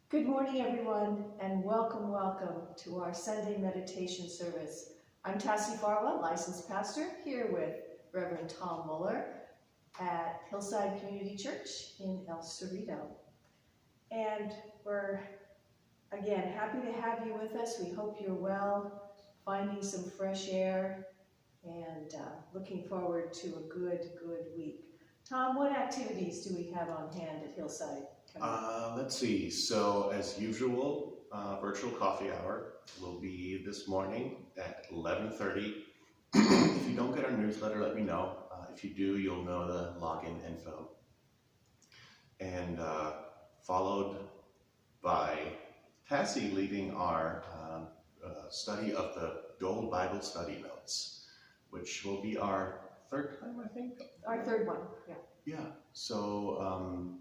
Good morning, everyone, and welcome to our Sunday meditation service. I'm Tassie Farwell, licensed pastor, here with Reverend Tom Muller at Hillside Community Church in El Cerrito. And we're, again, happy to have you with us. We hope you're well, finding some fresh air, and looking forward to a good week. Tom, what activities do we have on hand at Hillside? Let's see. So, as usual, virtual coffee hour will be this morning at 11:30. If you don't get our newsletter, let me know. If you do, you'll know the login info. And followed by Tassie leading our study of the Dole Bible Study Notes, which will be our third time, I think? Our third one, yeah. Yeah. So,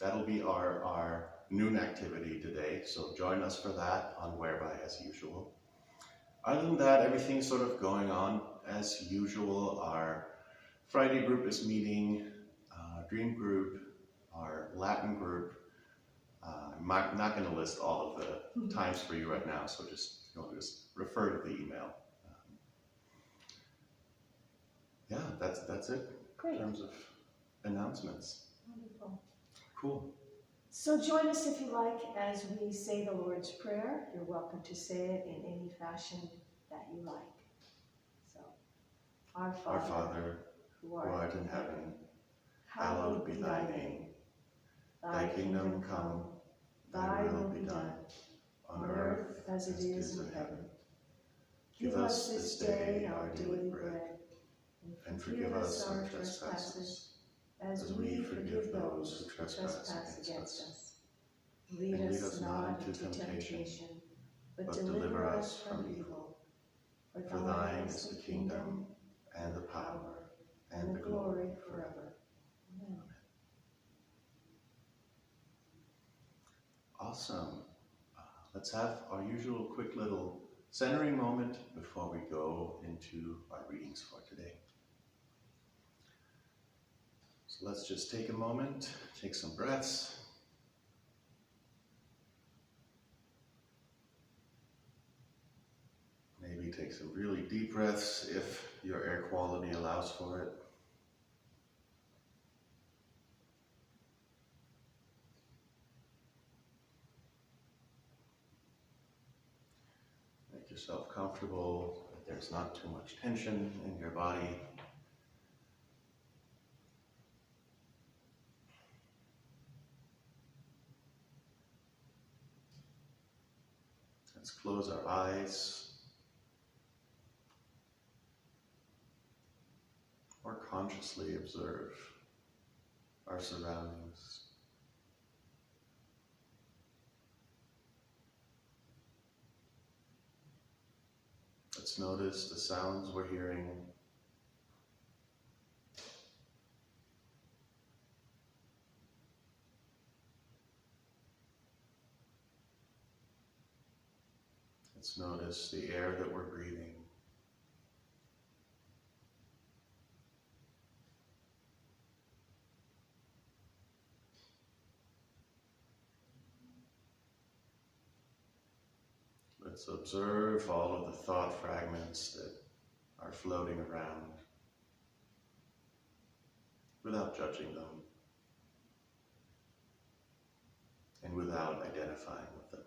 that'll be our noon activity today, so join us for that on Whereby as usual. Other than that, everything's sort of going on as usual. Our Friday group is meeting, Dream group, our Latin group. I'm not going to list all of the times for you right now, so just refer to the email. Yeah, that's it. Great. In terms of announcements. Wonderful. Cool. So join us if you like as we say the Lord's Prayer. You're welcome to say it in any fashion that you like. So, Our Father, who art in heaven, hallowed be thy name. Thy kingdom come, thy will be done, on earth as it is in heaven. Give us this day our daily bread, and forgive us our trespasses, as we forgive those who trespass against us. Lead us not into temptation, but deliver us from evil. For thine is the kingdom, and the power, and the glory forever. Amen. Awesome. Let's have our usual quick little centering moment before we go into our readings for today. So let's just take a moment, take some breaths. Maybe take some really deep breaths if your air quality allows for it. Make yourself comfortable, that there's not too much tension in your body. Let's close our eyes, or consciously observe our surroundings. Let's notice the sounds we're hearing. Let's notice the air that we're breathing. Let's observe all of the thought fragments that are floating around without judging them and without identifying with them.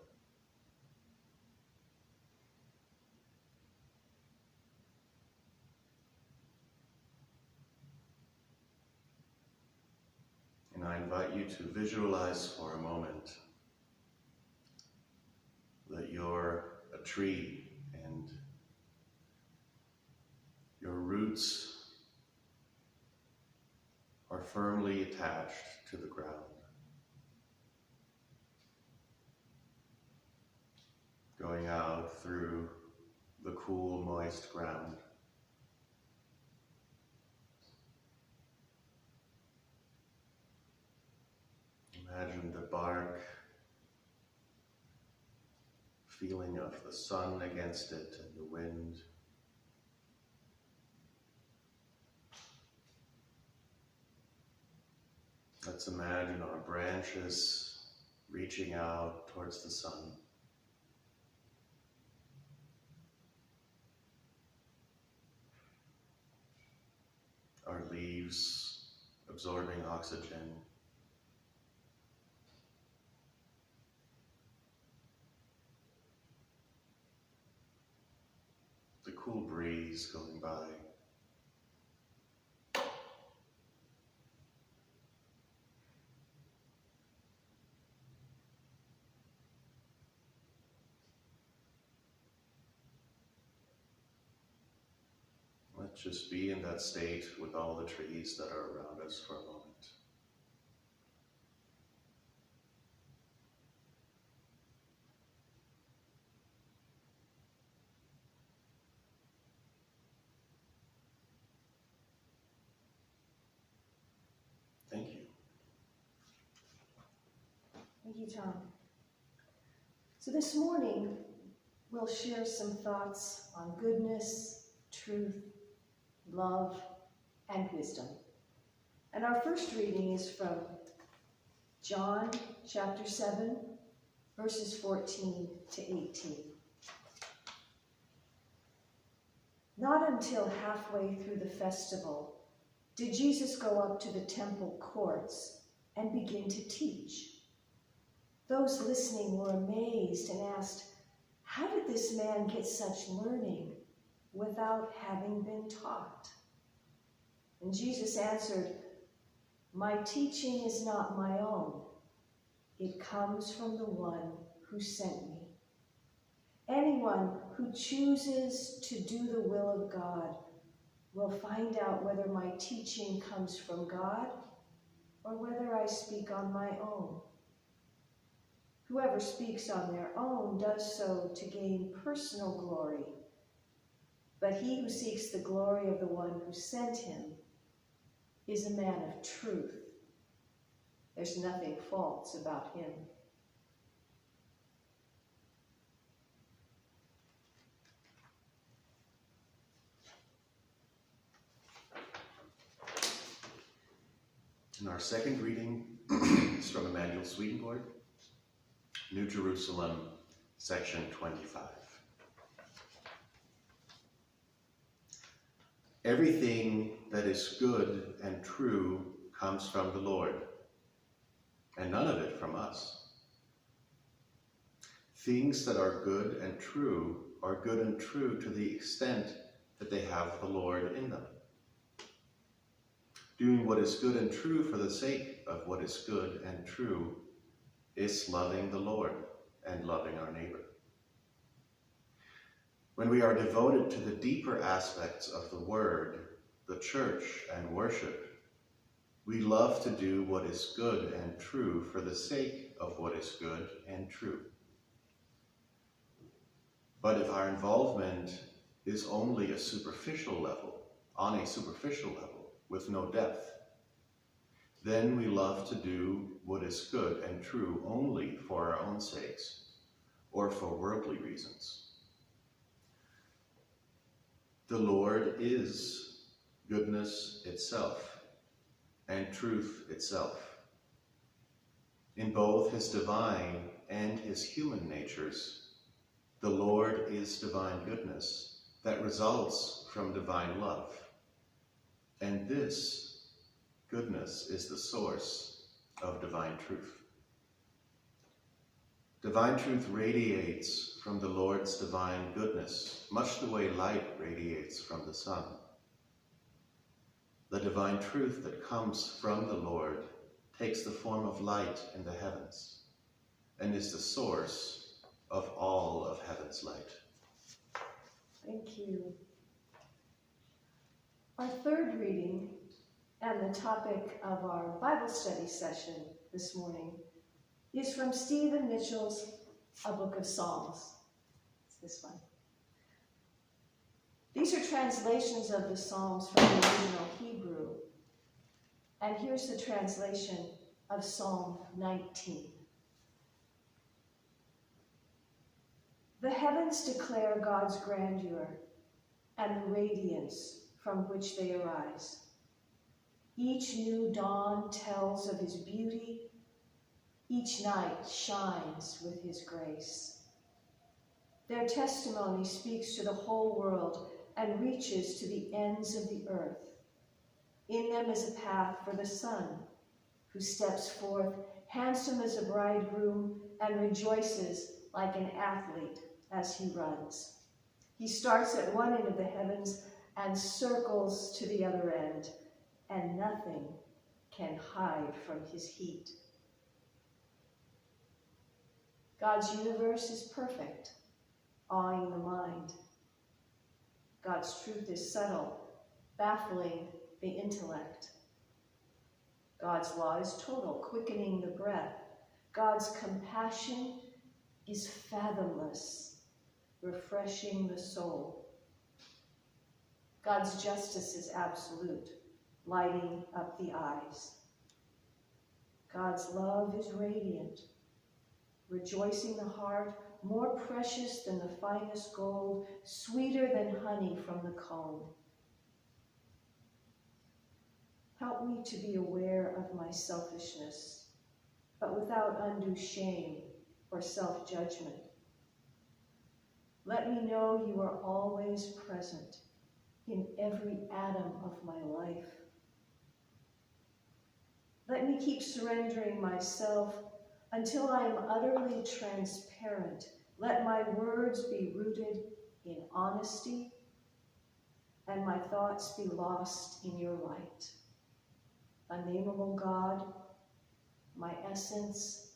And I invite you to visualize for a moment that you're a tree and your roots are firmly attached to the ground. Going out through the cool, moist ground. Imagine the bark, feeling of the sun against it and the wind. Let's imagine our branches reaching out towards the sun. Our leaves absorbing oxygen. The cool breeze going by. Let's just be in that state with all the trees that are around us for a moment. Thank you. Thank you, Tom. So this morning, we'll share some thoughts on goodness, truth, love, and wisdom. And our first reading is from John chapter 7, verses 14 to 18. Not until halfway through the festival did Jesus go up to the temple courts and begin to teach. Those listening were amazed and asked, "How did this man get such learning without having been taught?" And Jesus answered, "My teaching is not my own. It comes from the one who sent me. Anyone who chooses to do the will of God will find out whether my teaching comes from God or whether I speak on my own. Whoever speaks on their own does so to gain personal glory, but he who seeks the glory of the one who sent him is a man of truth. There's nothing false about him." And our second reading is from Emmanuel Swedenborg, New Jerusalem, section 25. Everything that is good and true comes from the Lord, and none of it from us. Things that are good and true are good and true to the extent that they have the Lord in them. Doing what is good and true for the sake of what is good and true is loving the Lord and loving our neighbor. When we are devoted to the deeper aspects of the Word, the church, and worship, we love to do what is good and true for the sake of what is good and true. But if our involvement is only a superficial level, on a superficial level, with no depth, then we love to do what is good and true only for our own sakes or for worldly reasons. The Lord is goodness itself and truth itself. In both his divine and his human natures, the Lord is divine goodness that results from divine love. And this goodness is the source of divine truth. Divine truth radiates from the Lord's divine goodness, much the way light radiates from the sun. The divine truth that comes from the Lord takes the form of light in the heavens and is the source of all of heaven's light. Thank you. Our third reading and the topic of our Bible study session this morning is from Stephen Mitchell's A Book of Psalms. It's this one. These are translations of the Psalms from the original Hebrew. And here's the translation of Psalm 19. The heavens declare God's grandeur and the radiance from which they arise. Each new dawn tells of his beauty Each night shines with his grace. Their testimony speaks to the whole world and reaches to the ends of the earth. In them is a path for the Son, who steps forth, handsome as a bridegroom, and rejoices like an athlete as he runs. He starts at one end of the heavens and circles to the other end, and nothing can hide from his heat. God's universe is perfect, awing the mind. God's truth is subtle, baffling the intellect. God's law is total, quickening the breath. God's compassion is fathomless, refreshing the soul. God's justice is absolute, lighting up the eyes. God's love is radiant, rejoicing the heart, more precious than the finest gold, sweeter than honey from the comb. Help me to be aware of my selfishness, but without undue shame or self-judgment. Let me know you are always present in every atom of my life. Let me keep surrendering myself until I am utterly transparent. Let my words be rooted in honesty and my thoughts be lost in your light. Unnameable God, my essence,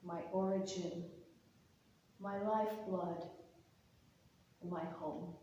my origin, my lifeblood, my home.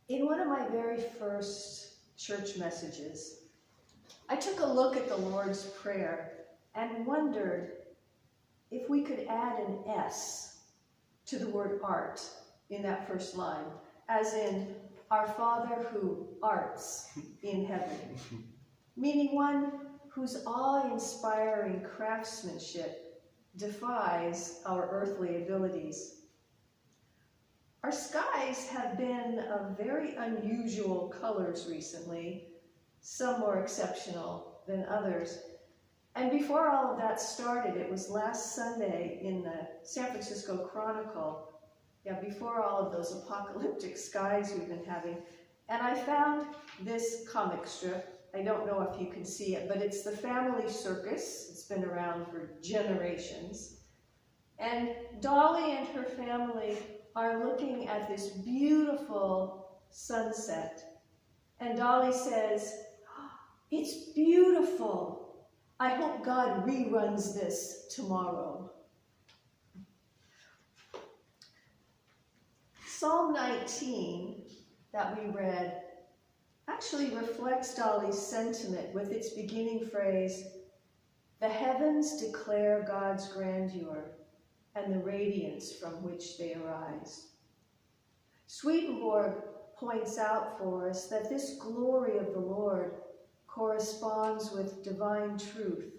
In one of my very first church messages, I took a look at the Lord's Prayer and wondered if we could add an S to the word art in that first line, as in, our Father who arts in heaven, meaning one whose awe-inspiring craftsmanship defies our earthly abilities. Our skies have been of very unusual colors recently, some more exceptional than others. And before all of that started, it was last Sunday in the San Francisco Chronicle, before all of those apocalyptic skies we've been having, and I found this comic strip. I don't know if you can see it, but it's the Family Circus. It's been around for generations. And Dolly and her family are looking at this beautiful sunset. And Dolly says, "It's beautiful. I hope God reruns this tomorrow." Psalm 19 that we read actually reflects Dolly's sentiment with its beginning phrase, The heavens declare God's grandeur and the radiance from which they arise. Swedenborg points out for us that this glory of the Lord corresponds with divine truth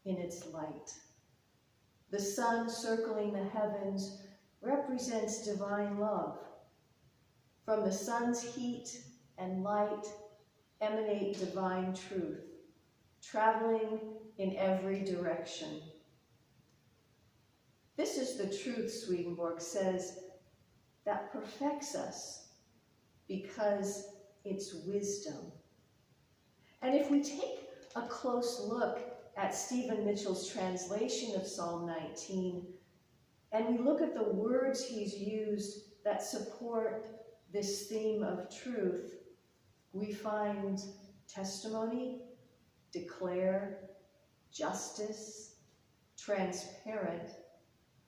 in its light. The sun circling the heavens represents divine love. From the sun's heat and light emanate divine truth, traveling in every direction. This is the truth, Swedenborg says, that perfects us because it's wisdom. And if we take a close look at Stephen Mitchell's translation of Psalm 19, and we look at the words he's used that support this theme of truth, we find testimony, declare, justice, transparent,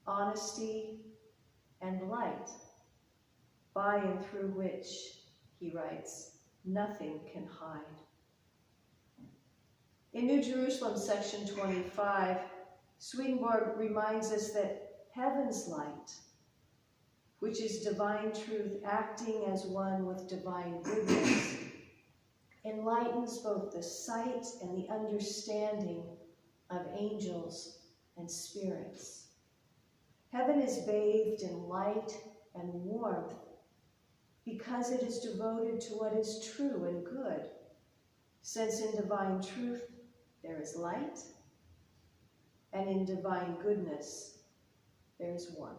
honesty, and light, by and through which, he writes, nothing can hide. In New Jerusalem, section 25, Swedenborg reminds us that heaven's light, which is divine truth acting as one with divine goodness, enlightens both the sight and the understanding of angels and spirits. Heaven is bathed in light and warmth because it is devoted to what is true and good, since in divine truth there is light, and in divine goodness there is warmth.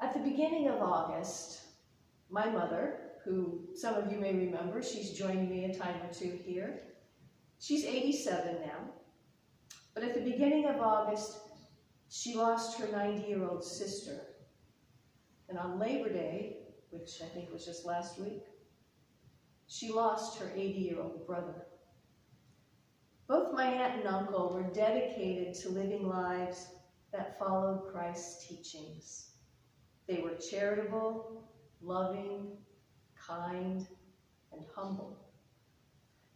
At the beginning of August, my mother, who some of you may remember, she's joined me a time or two here, she's 87 now, but at the beginning of August, she lost her 90-year-old sister. And on Labor Day, which I think was just last week, she lost her 80-year-old brother. Both my aunt and uncle were dedicated to living lives that followed Christ's teachings. They were charitable, loving, kind, and humble.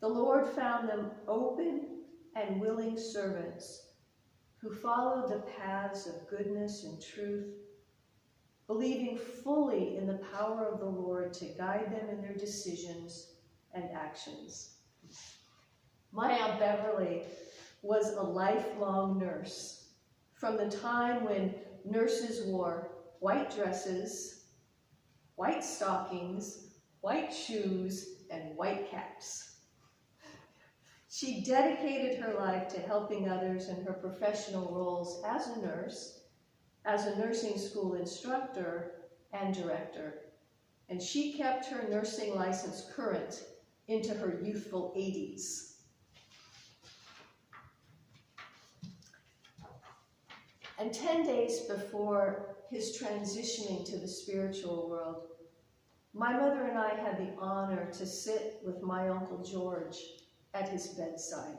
The Lord found them open and willing servants who followed the paths of goodness and truth, believing fully in the power of the Lord to guide them in their decisions and actions. My Aunt Beverly was a lifelong nurse. From the time when nurses wore white dresses, white stockings, white shoes, and white caps. She dedicated her life to helping others in her professional roles as a nurse, as a nursing school instructor and director, and she kept her nursing license current into her youthful 80s. And 10 days before his transitioning to the spiritual world, my mother and I had the honor to sit with my Uncle George at his bedside.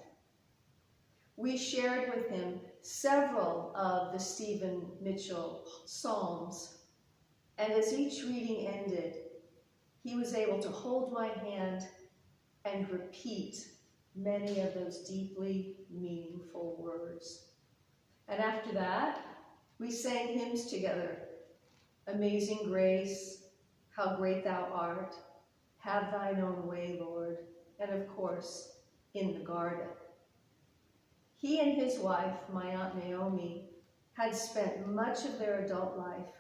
We shared with him several of the Stephen Mitchell Psalms, and as each reading ended, he was able to hold my hand and repeat many of those deeply meaningful words. And after that, we sang hymns together. Amazing Grace, How Great Thou Art, Have Thine Own Way, Lord, and of course, In the Garden. He and his wife, my Aunt Naomi, had spent much of their adult life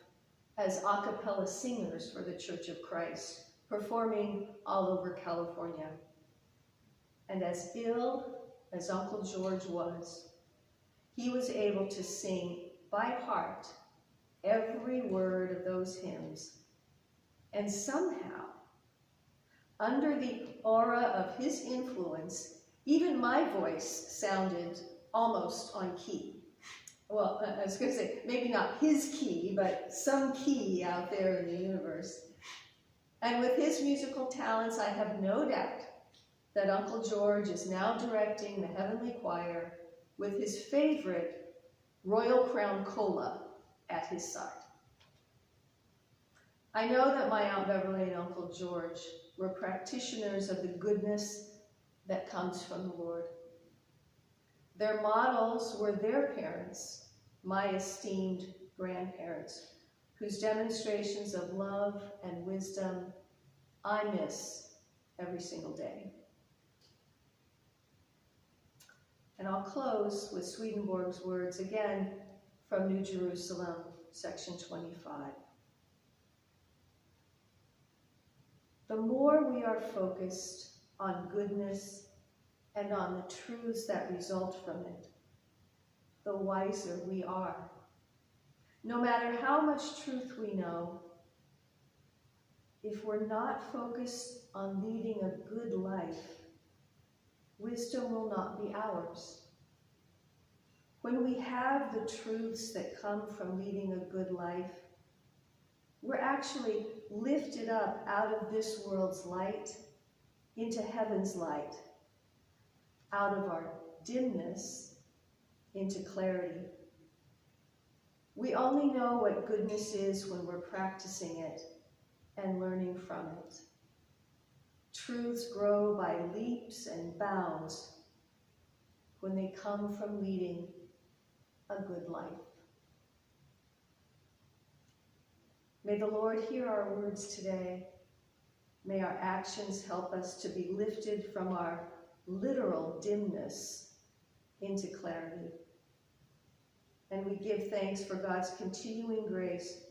as a cappella singers for the Church of Christ, performing all over California. And as ill as Uncle George was, he was able to sing by heart every word of those hymns. And somehow, under the aura of his influence, even my voice sounded almost on key. Well, I was going to say, maybe not his key, but some key out there in the universe. And with his musical talents, I have no doubt that Uncle George is now directing the Heavenly Choir with his favorite Royal Crown Cola at his side. I know that my Aunt Beverly and Uncle George were practitioners of the goodness that comes from the Lord. Their models were their parents, my esteemed grandparents, whose demonstrations of love and wisdom I miss every single day. And I'll close with Swedenborg's words again from New Jerusalem, section 25. The more we are focused on goodness and on the truths that result from it, the wiser we are. No matter how much truth we know, if we're not focused on leading a good life, wisdom will not be ours. When we have the truths that come from leading a good life, we're actually lifted up out of this world's light into heaven's light, out of our dimness into clarity. We only know what goodness is when we're practicing it and learning from it. Truths grow by leaps and bounds when they come from leading a good life. May the Lord hear our words today. May our actions help us to be lifted from our literal dimness into clarity. And we give thanks for God's continuing grace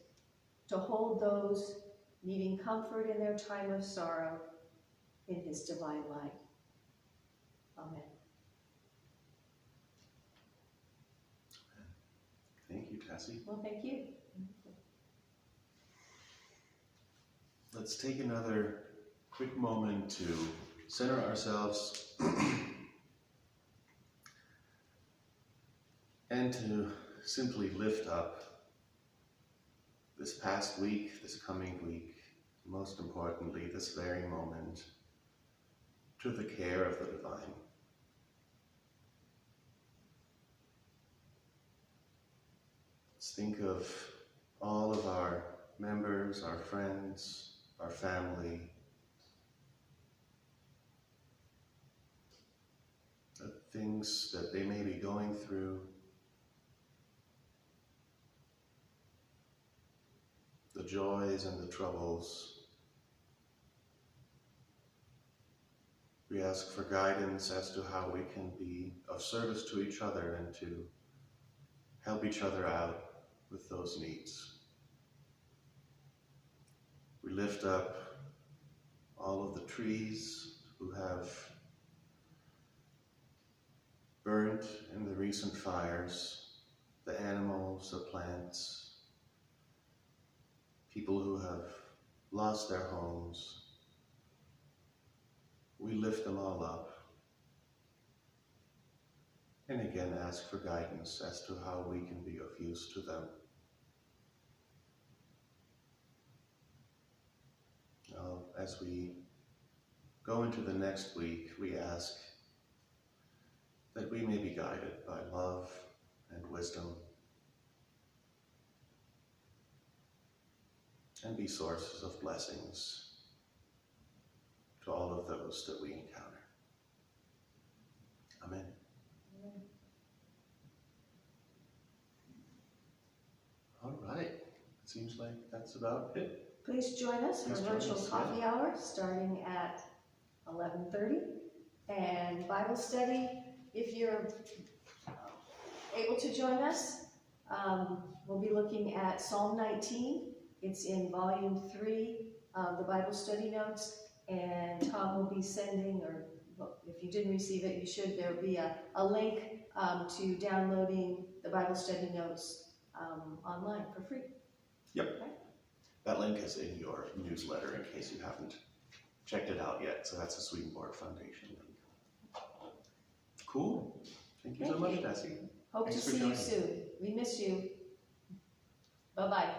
to hold those needing comfort in their time of sorrow in his divine light. Amen. Thank you, Tassie. Well, thank you. Let's take another quick moment to center ourselves and to simply lift up this past week, this coming week, most importantly, this very moment, to the care of the divine. Let's think of all of our members, our friends, our family, the things that they may be going through, the joys and the troubles. We ask for guidance as to how we can be of service to each other and to help each other out with those needs. We lift up all of the trees who have burnt in the recent fires, the animals, the plants, people who have lost their homes. We lift them all up. And again, ask for guidance as to how we can be of use to them. Now, as we go into the next week, we ask that we may be guided by love and wisdom and be sources of blessings to all of those that we encounter. Amen. Amen. All right. It seems like that's about it. Please join us for Please a join virtual us, coffee yeah. hour starting at 11:30. And Bible study, if you're able to join us, we'll be looking at Psalm 19. It's in volume 3 of the Bible study notes, and Tom will be sending, or well, if you didn't receive it, you should. There'll be a link to downloading the Bible study notes online for free. Yep. Okay? That link is in your newsletter in case you haven't checked it out yet. So that's the Swedenborg Foundation link. Cool. Thank you so Thank much, you. Tassie. Hope Thanks to for see you joining. soon. We miss you. Bye-bye.